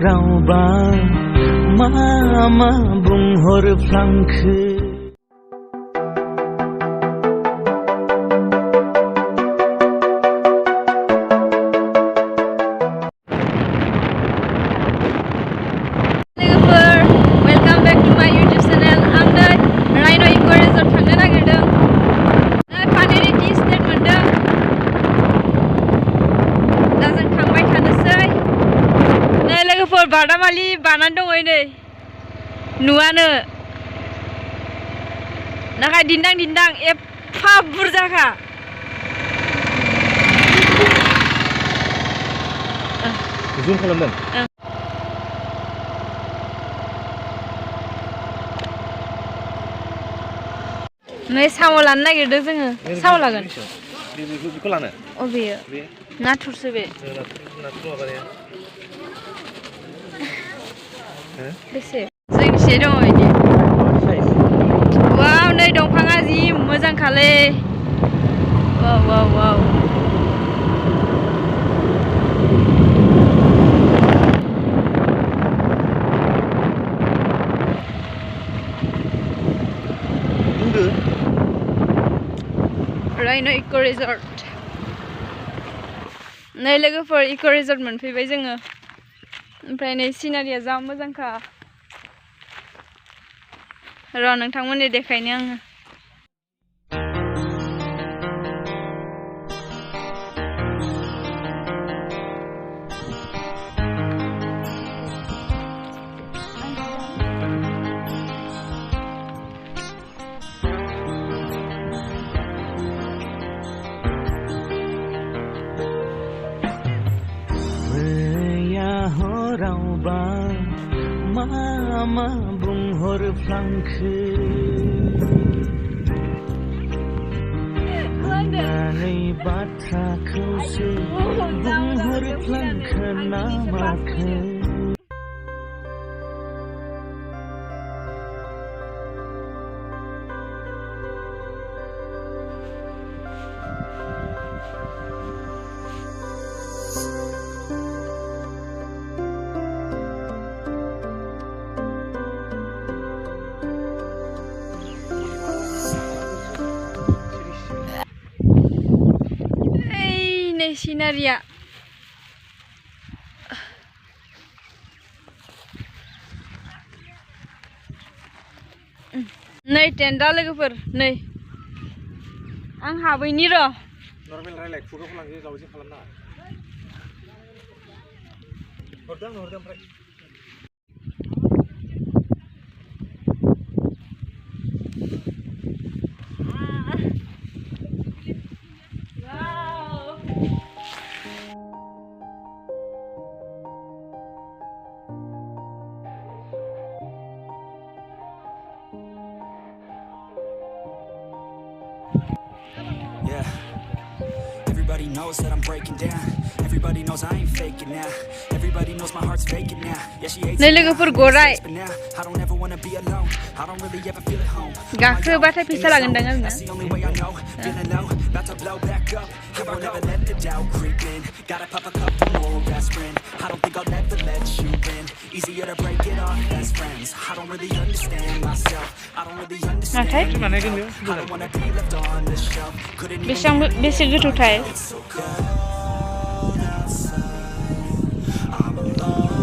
हरावबा मा बुंहरफ्लांखो Welcome back to my YouTube channel. I'm the Rhino Resort थांनो नागिरदों। पानेरि T state मोनदों। दा जों थांबाय थानोसै। नै लोगोफोर बादामालि बानानै दङ नै। नुवानो। नाथाय दिन्दां एफा बुरजाखा। Zoom खालामदों? नै साम' लानो नागिरदों जोङो। साम' लागोन? बेखौ लानो? अबेयो? नाथुरसो बे। नाथुर माबानाया। बेसे? जोंनिसे दङ इदि। वाव नै दंफाङा जि मोजांखालै। वाव। Rhino Eco Resort. नै लोगोफोर इक' रिजर्ट मोनफैबाय जोङो। ओमफ्राय नै सिनारिया जा मोजांखा। र' नोंथांमोननो देखायनो आङो। हरावबा मा बुंहरफ्लांखो अननानै बाथ्राखौसो बुंहरफ्लांखो ना माखो नै सिनारिया नै टेन्टआ लोगोफोर नै आं हाबैनि र' नर्मेल रायलाय खुगाखौ लांजो लावजि खालामना हरदों ओमफ्राय Yeah, everybody knows that I'm breaking down. Everybody knows I ain't faking now. Everybody knows my heart's faking now. Yeah, she hates me now, but now I don't ever wanna be alone. I don't really ever feel at home. गाखोबाथाय फैसा लागोन दां आंना That's the only way I know. Feeling low, about to blow back up. I won't ever let the doubt creep in. Gotta pop a couple more aspirin. I don't think I'll ever let you in. Easier to break it off best friends. I don't really understand myself. I don't really understand. I don't wanna be left on the shelf. Couldn't even बेसे गोथौथाय It's so cold outside. I'm alone.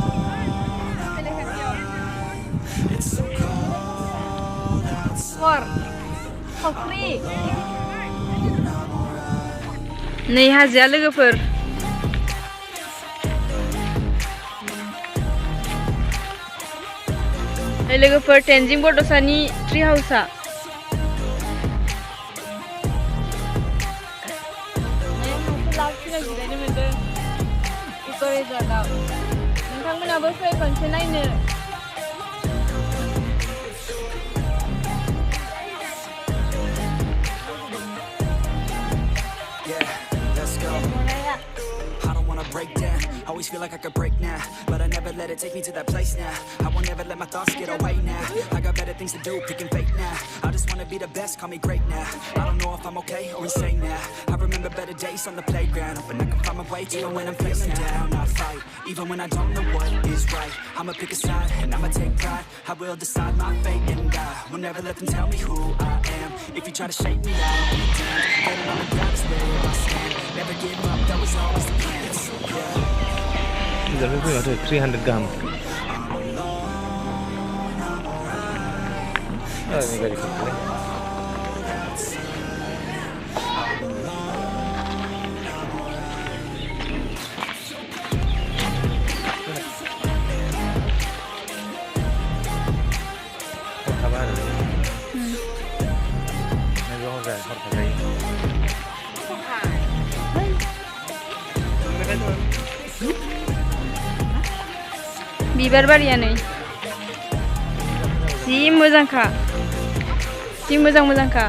It's so cold outside. फख्रि नै हाजोआ लोगोफोर नै लोगोफोर टेनजिं बड'सानि ट्रि हाउसआ जिरायनो मोनदों इक' रिजर्टआव नोंथांमोनाबो फै खनसे नायनो breakdown. Always feel like I could break now, but I never let it take me to that place now. I won't ever let my thoughts get away now. I got better things to do, picking fate now. I just wanna be the best, call me great now. I don't know if I'm okay or insane now. I remember better days on the playground, hoping I can find my way to even when I'm feeling down. I fight, even when I don't know what is right. I'ma pick a side, and I'ma take pride. I will decide my fate, and I will never let them tell me who I am. If you try to shake me, I'll be damned. Getting on the ground is where I stand. Never give up, that was always the plan. Giờ mới có 300 gram. Ini gaji kecil. Kabar. Ini lo harus pakai. बिबार बारिया नै जि मोजांखा जि मोजांखा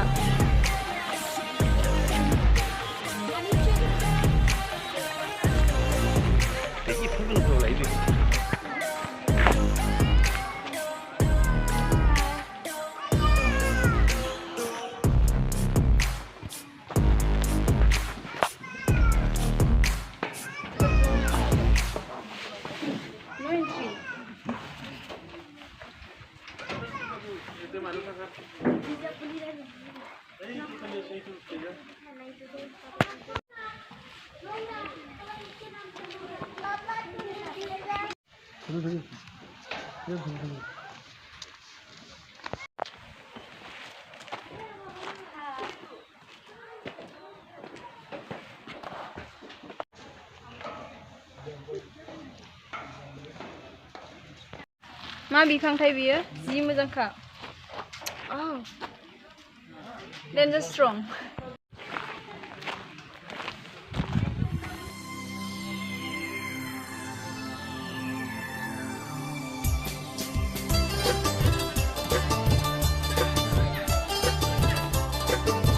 मा बिफांथाय बियो जि मोजांखा डेन्जार strong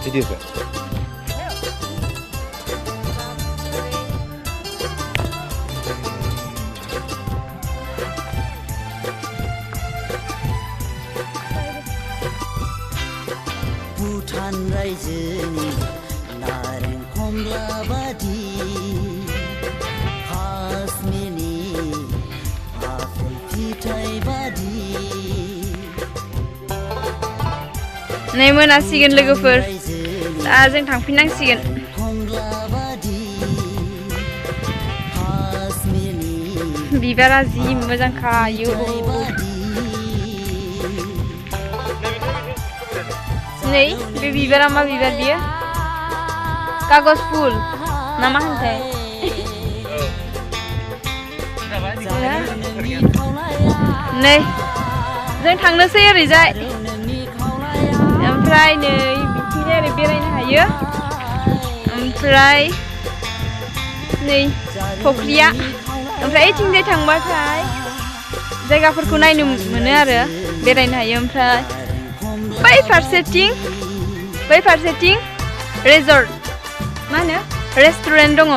Jadi apa? Bhutan रायजोनि नारें खमला बादि काश्मीरनि आपेल फिथाइ बादि नै मोनासिगोन लोगोफोर दा जों थांफिननांसिगोन बिबारा जि मोजांखा नै बे बिबारा मा बिबार बियो कागज फुल ना मा होनथाय नै जों थांनोसै ओरैजाय ओमफ्राय नै बिथिंजाय ओरै बेरायनो हायो ओमफ्राय नै फख्रिया ओमफ्राय ओइथिंजाय थांबाथाय जायगाफोरखौ नायनो मोनो आरो बेरायनो हायो ओमफ्राय बै फारसेथिं रिजर्ट मा होनो रेस्टुरेन्ट दङ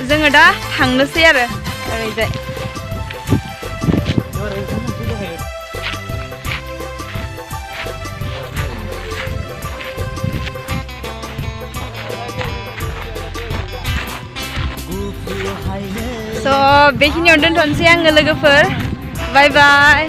जोङो दा थांनोसै आरो ओरैजाय बेखिनियाव दोनथ'नोसै आङो लोगोफोर बाय बाय